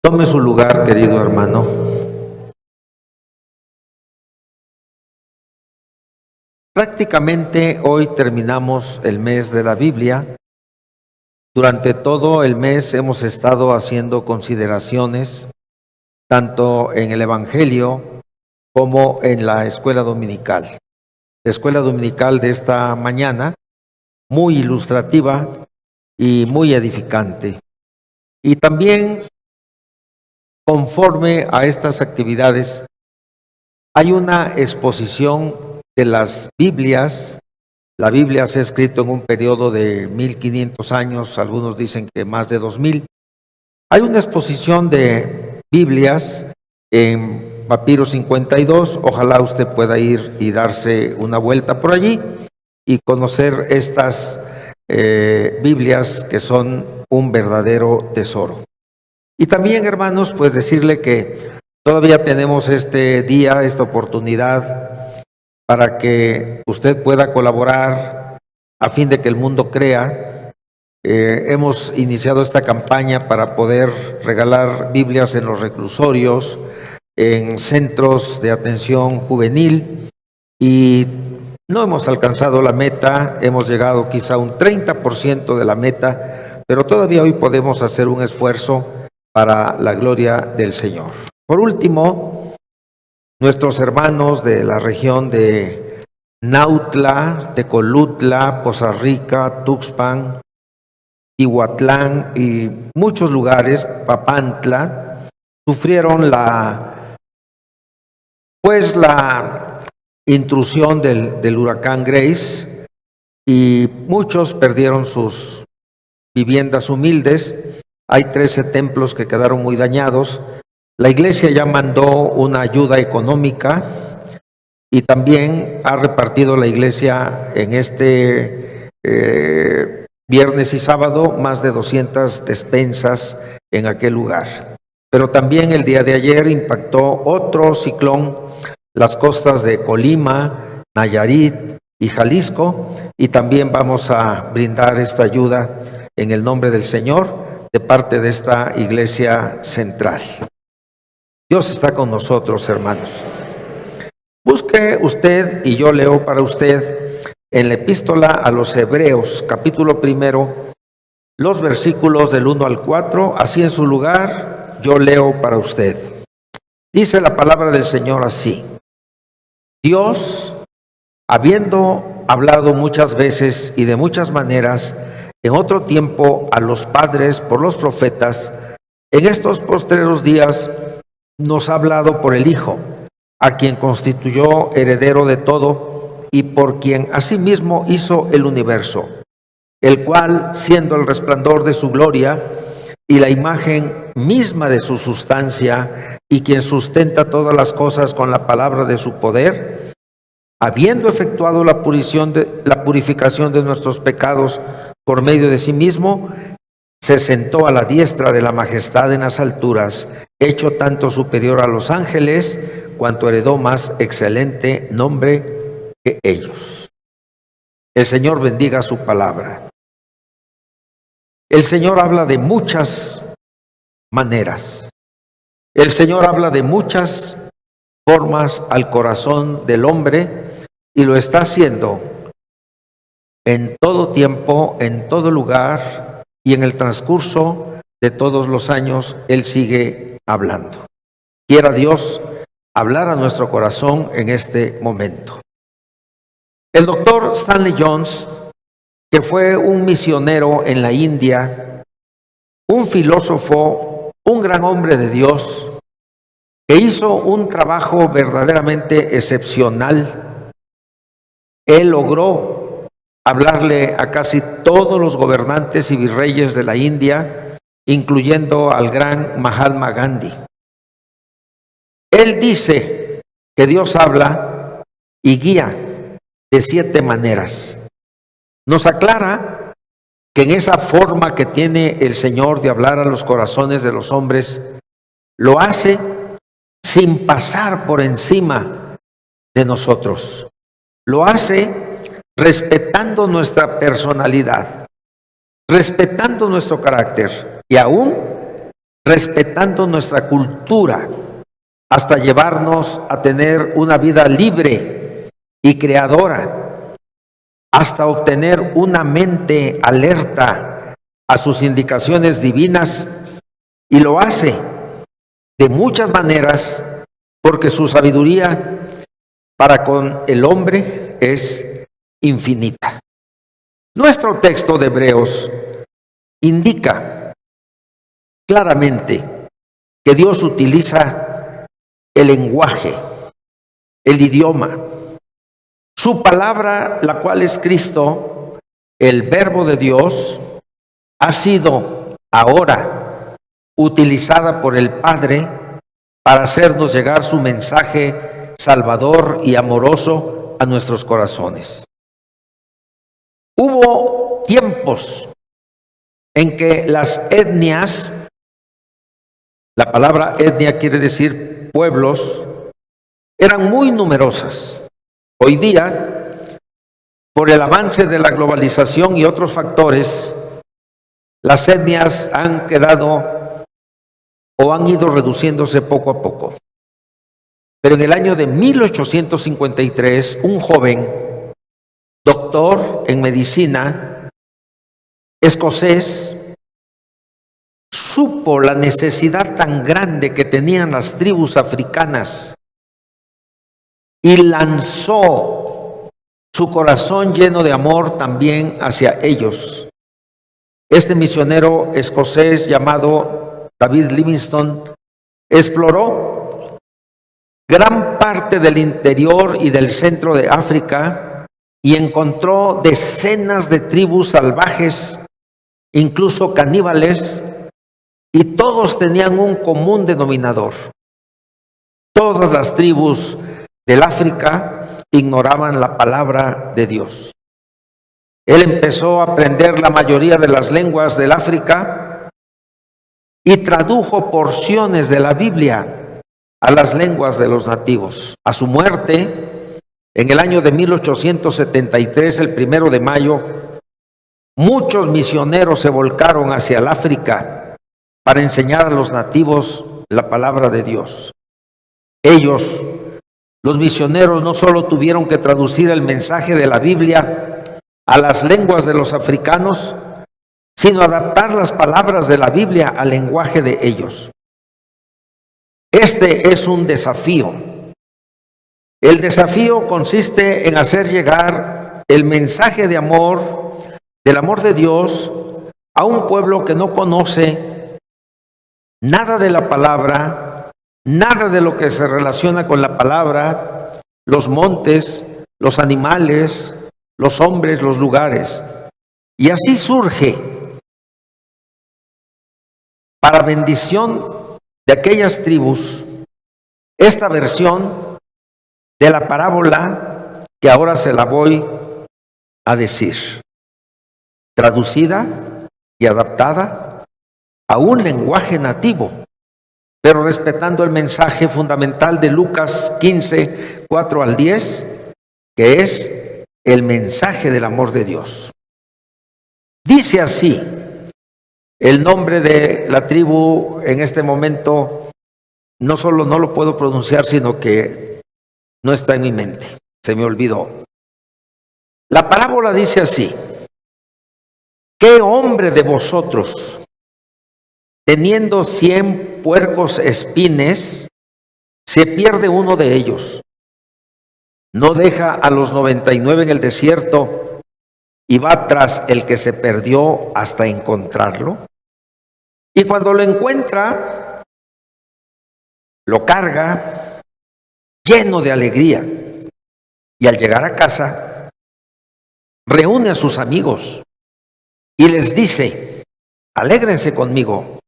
Tome su lugar, querido hermano. Prácticamente hoy terminamos el mes de la Biblia. Durante todo el mes hemos estado haciendo consideraciones, tanto en el Evangelio como en la escuela dominical. La escuela dominical de esta mañana, muy ilustrativa y muy edificante. Y también, conforme a estas actividades, hay una exposición de las Biblias. La Biblia se ha escrito en un periodo de 1500 años, algunos dicen que más de 2000. Hay una exposición de Biblias en Papiro 52, ojalá usted pueda ir y darse una vuelta por allí y conocer estas Biblias que son un verdadero tesoro. Y también, hermanos, pues decirle que todavía tenemos este día, esta oportunidad para que usted pueda colaborar a fin de que el mundo crea. Hemos iniciado esta campaña para poder regalar Biblias en los reclusorios, en centros de atención juvenil, y no hemos alcanzado la meta, hemos llegado quizá a un 30% de la meta, pero todavía hoy podemos hacer un esfuerzo para la gloria del Señor. Por último, nuestros hermanos de la región de Nautla, Tecolutla, Poza Rica, Tuxpan, Tihuatlán y muchos lugares, Papantla, sufrieron la intrusión del huracán Grace, y muchos perdieron sus viviendas humildes. Hay 13 templos que quedaron muy dañados. La iglesia ya mandó una ayuda económica y también ha repartido la iglesia en este viernes y sábado más de 200 despensas en aquel lugar. Pero también el día de ayer impactó otro ciclón las costas de Colima, Nayarit y Jalisco, y también vamos a brindar esta ayuda en el nombre del Señor de parte de esta iglesia central. Dios está con nosotros, hermanos. Busque usted y yo leo para usted en la epístola a los Hebreos, capítulo 1, los versículos del 1 al 4, así en su lugar, yo leo para usted. Dice la palabra del Señor así: Dios, habiendo hablado muchas veces y de muchas maneras en otro tiempo a los padres por los profetas, en estos postreros días nos ha hablado por el Hijo, a quien constituyó heredero de todo y por quien asimismo hizo el universo, el cual, siendo el resplandor de su gloria y la imagen misma de su sustancia, y quien sustenta todas las cosas con la palabra de su poder, habiendo efectuado la purificación de nuestros pecados por medio de sí mismo, se sentó a la diestra de la majestad en las alturas, hecho tanto superior a los ángeles, cuanto heredó más excelente nombre que ellos. El Señor bendiga su palabra. El Señor habla de muchas maneras. El Señor habla de muchas formas al corazón del hombre, y lo está haciendo en todo tiempo, en todo lugar, y en el transcurso de todos los años Él sigue hablando. Quiera Dios hablar a nuestro corazón en este momento. El doctor Stanley Jones, que fue un misionero en la India, un filósofo, un gran hombre de Dios, que hizo un trabajo verdaderamente excepcional. Él logró hablarle a casi todos los gobernantes y virreyes de la India, incluyendo al gran Mahatma Gandhi. Él dice que Dios habla y guía de 7 maneras. Nos aclara que en esa forma que tiene el Señor de hablar a los corazones de los hombres, lo hace sin pasar por encima de nosotros. Lo hace respetando nuestra personalidad, respetando nuestro carácter y aún respetando nuestra cultura, hasta llevarnos a tener una vida libre y creadora, hasta obtener una mente alerta a sus indicaciones divinas, y lo hace de muchas maneras porque su sabiduría para con el hombre es infinita. Nuestro texto de Hebreos indica claramente que Dios utiliza el lenguaje, el idioma, su palabra, la cual es Cristo, el Verbo de Dios, ha sido ahora utilizada por el Padre para hacernos llegar su mensaje salvador y amoroso a nuestros corazones. Hubo tiempos en que las etnias, la palabra etnia quiere decir pueblos, eran muy numerosas. Hoy día, por el avance de la globalización y otros factores, las etnias han quedado o han ido reduciéndose poco a poco. Pero en el año de 1853, un joven, doctor en medicina, escocés, supo la necesidad tan grande que tenían las tribus africanas y lanzó su corazón lleno de amor también hacia ellos. Este misionero escocés llamado David Livingstone exploró gran parte del interior y del centro de África y encontró decenas de tribus salvajes, incluso caníbales, y todos tenían un común denominador. Todas las tribus del África ignoraban la palabra de Dios. Él empezó a aprender la mayoría de las lenguas del África y tradujo porciones de la Biblia a las lenguas de los nativos. A su muerte, en el año de 1873, el 1 de mayo, muchos misioneros se volcaron hacia el África para enseñar a los nativos la palabra de Dios. Ellos, los misioneros, no solo tuvieron que traducir el mensaje de la Biblia a las lenguas de los africanos, sino adaptar las palabras de la Biblia al lenguaje de ellos. Este es un desafío. El desafío consiste en hacer llegar el mensaje de amor, del amor de Dios, a un pueblo que no conoce nada de la palabra, nada de lo que se relaciona con la palabra, los montes, los animales, los hombres, los lugares. Y así surge, para bendición de aquellas tribus, esta versión de la parábola que ahora se la voy a decir, traducida y adaptada a un lenguaje nativo, pero respetando el mensaje fundamental de Lucas 15, 4 al 10, que es el mensaje del amor de Dios. Dice así, el nombre de la tribu en este momento no solo no lo puedo pronunciar, sino que no está en mi mente, se me olvidó. La parábola dice así: ¿qué hombre de vosotros, teniendo 100 puercos espines, se pierde uno de ellos? ¿No deja a los 99 en el desierto y va tras el que se perdió hasta encontrarlo? Y cuando lo encuentra, lo carga lleno de alegría. Y al llegar a casa, reúne a sus amigos y les dice: alégrense conmigo,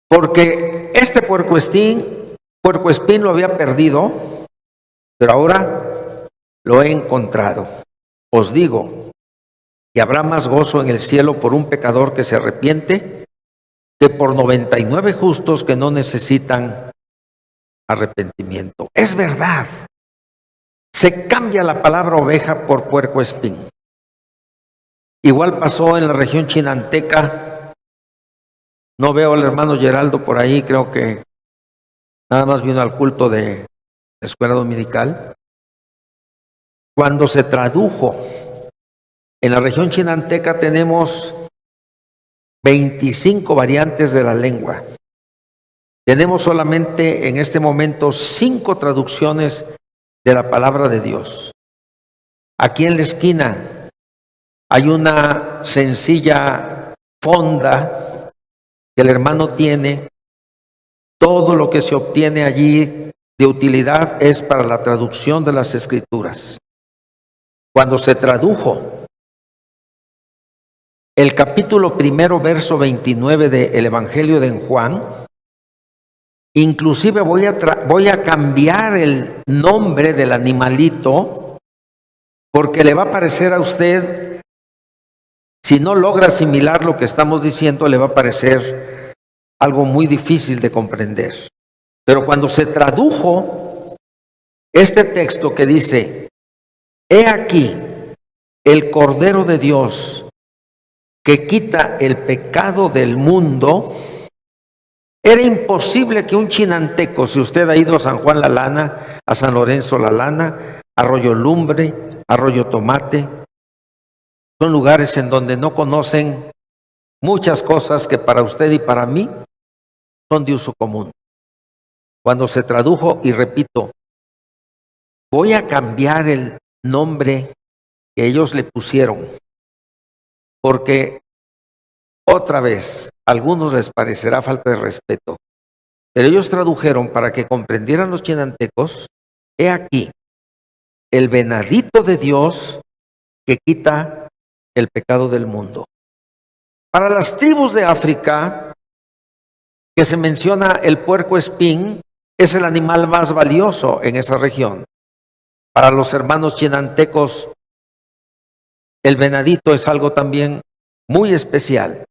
porque este puercoespín lo había perdido, pero ahora lo he encontrado. Os digo que habrá más gozo en el cielo por un pecador que se arrepiente que por 99 justos que no necesitan arrepentimiento. Es verdad, se cambia la palabra oveja por puercoespín. Igual pasó en la región chinanteca No veo al hermano Geraldo por ahí, creo que nada más vino al culto de escuela dominical. Cuando se tradujo, en la región chinanteca tenemos 25 variantes de la lengua. Tenemos solamente en este momento 5 traducciones de la palabra de Dios. Aquí en la esquina hay una sencilla fonda que el hermano tiene. Todo lo que se obtiene allí de utilidad es para la traducción de las Escrituras. Cuando se tradujo el capítulo 1, verso 29 del Evangelio de Juan, inclusive voy a cambiar el nombre del animalito, porque le va a parecer a usted, si no logra asimilar lo que estamos diciendo, le va a parecer algo muy difícil de comprender. Pero cuando se tradujo este texto que dice: he aquí el Cordero de Dios que quita el pecado del mundo, era imposible que un chinanteco, si usted ha ido a San Juan La Lana, a San Lorenzo La Lana, Arroyo Lumbre, Arroyo Tomate, son lugares en donde no conocen muchas cosas que para usted y para mí son de uso común. Cuando se tradujo, y repito, voy a cambiar el nombre que ellos le pusieron, porque otra vez, a algunos les parecerá falta de respeto, pero ellos tradujeron para que comprendieran los chinantecos: he aquí el venadito de Dios que quita el pecado del mundo. Para las tribus de África, que se menciona el puerco espín, es el animal más valioso en esa región. Para los hermanos chinantecos, el venadito es algo también muy especial.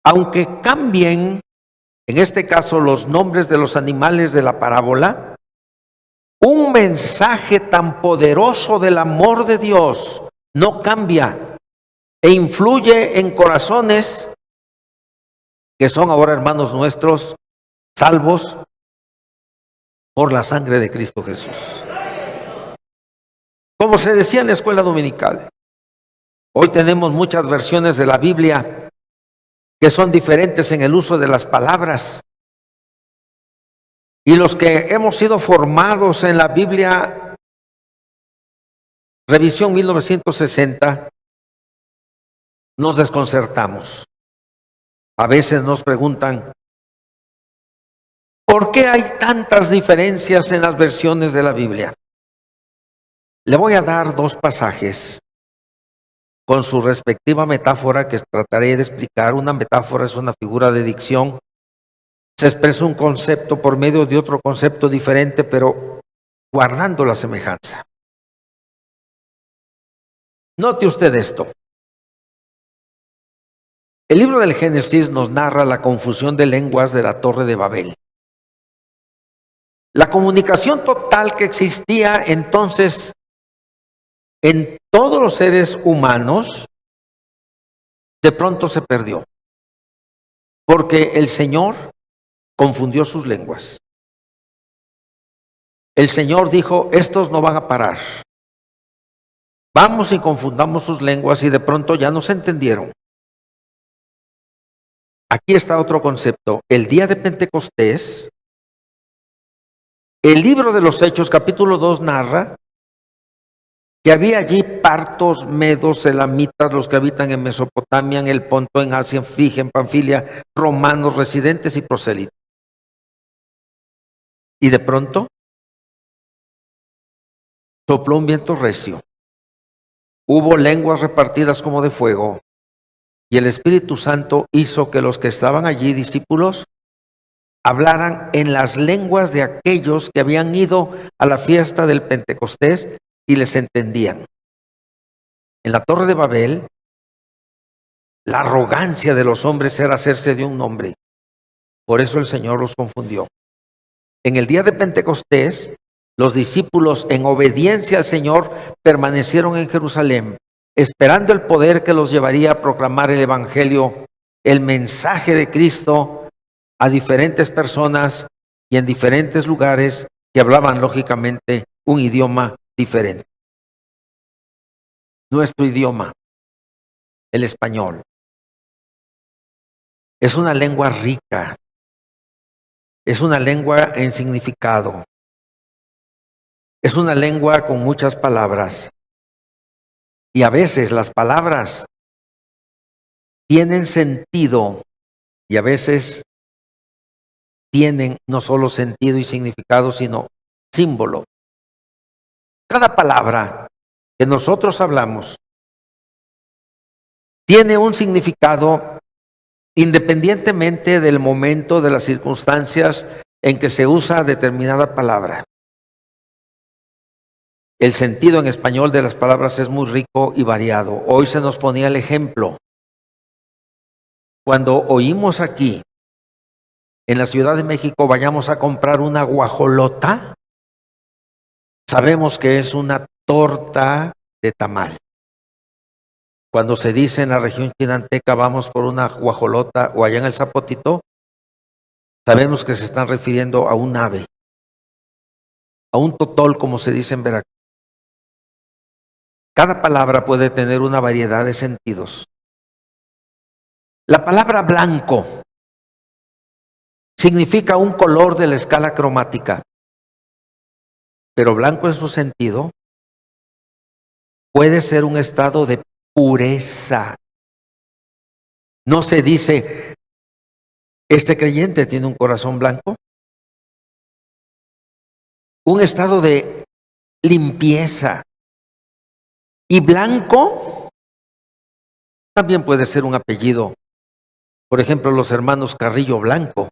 Aunque cambien, en este caso, los nombres de los animales de la parábola, un mensaje tan poderoso del amor de Dios no cambia e influye en corazones que son ahora hermanos nuestros, salvos por la sangre de Cristo Jesús. Como se decía en la escuela dominical, hoy tenemos muchas versiones de la Biblia que son diferentes en el uso de las palabras. Y los que hemos sido formados en la Biblia, revisión 1960, nos desconcertamos. A veces nos preguntan: ¿por qué hay tantas diferencias en las versiones de la Biblia? Le voy a dar 2 pasajes con su respectiva metáfora que trataré de explicar. Una metáfora es una figura de dicción. Se expresa un concepto por medio de otro concepto diferente, pero guardando la semejanza. Note usted esto. El libro del Génesis nos narra la confusión de lenguas de la Torre de Babel. La comunicación total que existía entonces en todos los seres humanos, de pronto se perdió, porque el Señor confundió sus lenguas. El Señor dijo: estos no van a parar. Vamos y confundamos sus lenguas, y de pronto ya no se entendieron. Aquí está otro concepto. El día de Pentecostés, el libro de los Hechos, capítulo 2, narra que había allí partos, medos, elamitas, los que habitan en Mesopotamia, en el Ponto, en Asia, en Frigia, en Panfilia, romanos, residentes y prosélitos. Y de pronto sopló un viento recio. Hubo lenguas repartidas como de fuego, y el Espíritu Santo hizo que los que estaban allí, discípulos, hablaran en las lenguas de aquellos que habían ido a la fiesta del Pentecostés y les entendían. En la Torre de Babel, la arrogancia de los hombres era hacerse de un nombre. Por eso el Señor los confundió. En el día de Pentecostés, los discípulos, en obediencia al Señor, permanecieron en Jerusalén, esperando el poder que los llevaría a proclamar el Evangelio el mensaje de Cristo a diferentes personas y en diferentes lugares que hablaban lógicamente un idioma diferente. Nuestro idioma, el español, es una lengua rica, es una lengua en significado, es una lengua con muchas palabras. Y a veces las palabras tienen sentido y a veces tienen no solo sentido y significado, sino símbolo. Cada palabra que nosotros hablamos tiene un significado independientemente del momento, de las circunstancias en que se usa determinada palabra. El sentido en español de las palabras es muy rico y variado. Hoy se nos ponía el ejemplo. Cuando oímos aquí, en la Ciudad de México, vayamos a comprar una guajolota, sabemos que es una torta de tamal. Cuando se dice en la región chinanteca, vamos por una guajolota, o allá en el Zapotito, sabemos que se están refiriendo a un ave, a un totol, como se dice en Veracruz. Cada palabra puede tener una variedad de sentidos. La palabra blanco significa un color de la escala cromática, pero blanco en su sentido puede ser un estado de pureza. No se dice, este creyente tiene un corazón blanco. Un estado de limpieza. Y blanco también puede ser un apellido. Por ejemplo, los hermanos Carrillo Blanco.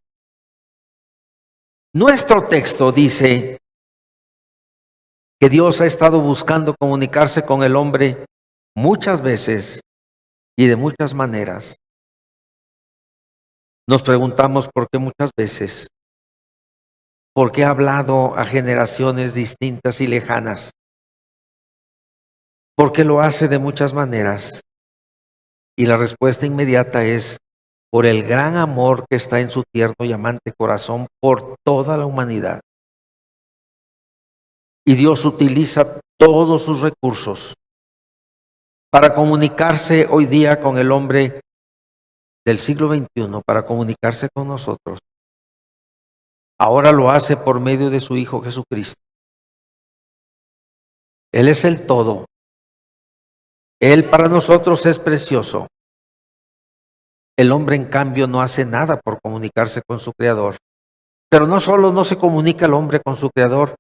Nuestro texto dice que Dios ha estado buscando comunicarse con el hombre muchas veces y de muchas maneras. Nos preguntamos por qué muchas veces. ¿Por qué ha hablado a generaciones distintas y lejanas? ¿Por qué lo hace de muchas maneras? Y la respuesta inmediata es por el gran amor que está en su tierno y amante corazón por toda la humanidad. Y Dios utiliza todos sus recursos para comunicarse hoy día con el hombre del siglo XXI, para comunicarse con nosotros. Ahora lo hace por medio de su Hijo Jesucristo. Él es el todo. Él para nosotros es precioso. El hombre, en cambio, no hace nada por comunicarse con su Creador. Pero no solo no se comunica el hombre con su Creador,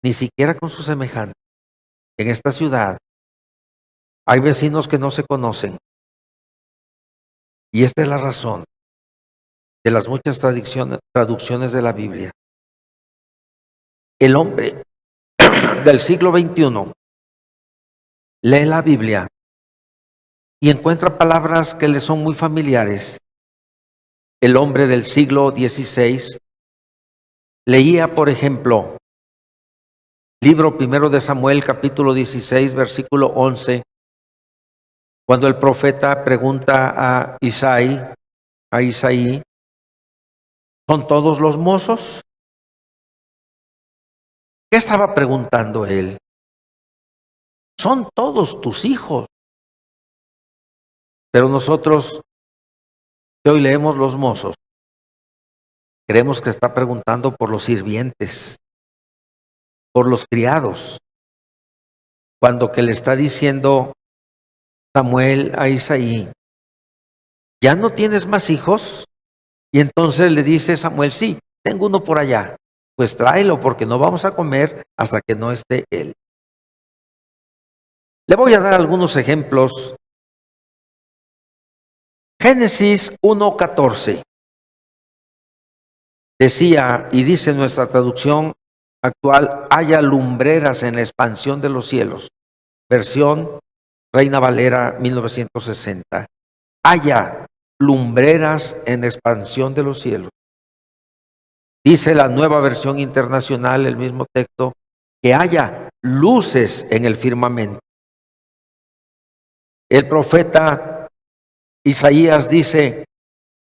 ni siquiera con su semejante. En esta ciudad hay vecinos que no se conocen. Y esta es la razón de las muchas traducciones de la Biblia. El hombre del siglo XXI lee la Biblia y encuentra palabras que le son muy familiares. El hombre del siglo XVI leía, por ejemplo, libro primero de Samuel, capítulo 16, versículo 11, cuando el profeta pregunta a Isaí, ¿son todos los mozos? ¿Qué estaba preguntando él? Son todos tus hijos. Pero nosotros, que hoy leemos los mozos, creemos que está preguntando por los sirvientes, por los criados, cuando que le está diciendo Samuel a Isaí, ¿ya no tienes más hijos? Y entonces le dice Samuel, sí, tengo uno por allá, pues tráelo porque no vamos a comer hasta que no esté él. Le voy a dar algunos ejemplos. Génesis 1:14 decía, y dice nuestra traducción actual, haya lumbreras en la expansión de los cielos. Versión Reina Valera 1960. Haya lumbreras en la expansión de los cielos. Dice la Nueva Versión Internacional, el mismo texto, que haya luces en el firmamento. El profeta Isaías dice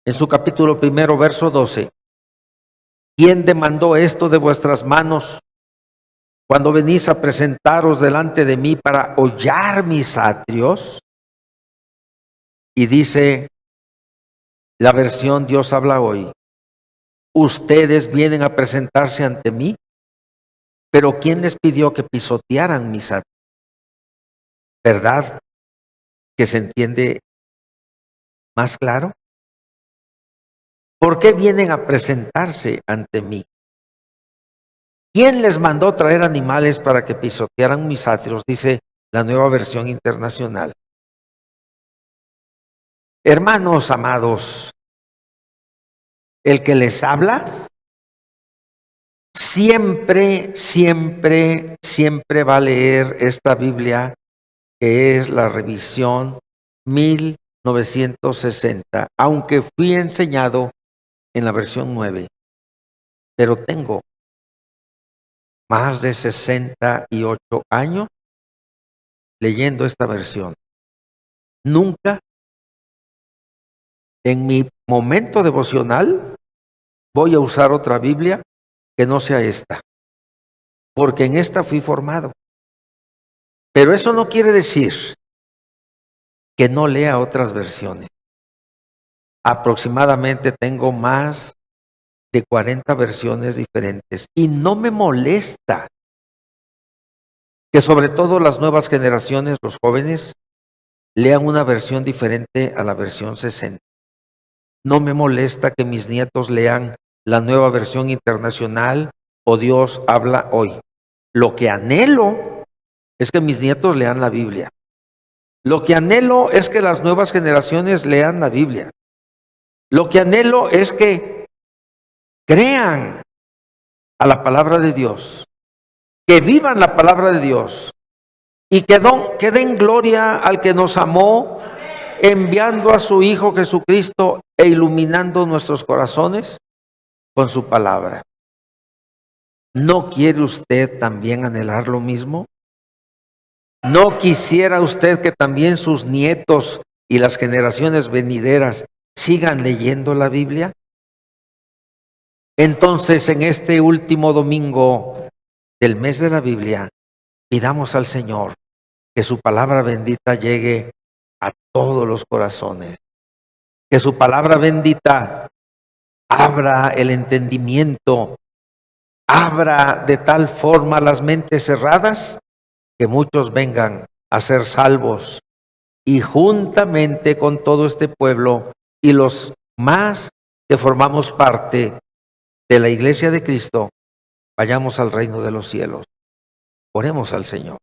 en su capítulo 1, verso 12, ¿quién demandó esto de vuestras manos cuando venís a presentaros delante de mí para hollar mis atrios? Y dice la versión Dios habla hoy, ustedes vienen a presentarse ante mí, pero ¿quién les pidió que pisotearan mis atrios? ¿Verdad que se entiende más claro? ¿Por qué vienen a presentarse ante mí? ¿Quién les mandó traer animales para que pisotearan mis atrios? Dice la Nueva Versión Internacional. Hermanos amados, el que les habla siempre va a leer esta Biblia, que es la revisión 1960, aunque fui enseñado en la versión 9, pero tengo más de 68 años leyendo esta versión. Nunca en mi momento devocional voy a usar otra Biblia que no sea esta, porque en esta fui formado. Pero eso no quiere decir que no lea otras versiones. Aproximadamente tengo más de 40 versiones diferentes y no me molesta que sobre todo las nuevas generaciones, los jóvenes, lean una versión diferente a la versión 60. No me molesta que mis nietos lean la Nueva Versión Internacional o Dios habla hoy. Lo que anhelo es que mis nietos lean la Biblia. Lo que anhelo es que las nuevas generaciones lean la Biblia. Lo que anhelo es que crean a la palabra de Dios, que vivan la palabra de Dios y que den gloria al que nos amó, enviando a su Hijo Jesucristo e iluminando nuestros corazones con su palabra. ¿No quiere usted también anhelar lo mismo? ¿No quisiera usted que también sus nietos y las generaciones venideras sigan leyendo la Biblia? Entonces, en este último domingo del mes de la Biblia, pidamos al Señor que su palabra bendita llegue a todos los corazones, que su palabra bendita abra el entendimiento, abra de tal forma las mentes cerradas que muchos vengan a ser salvos, y juntamente con todo este pueblo y los más que formamos parte de la Iglesia de Cristo, vayamos al reino de los cielos. Oremos al Señor.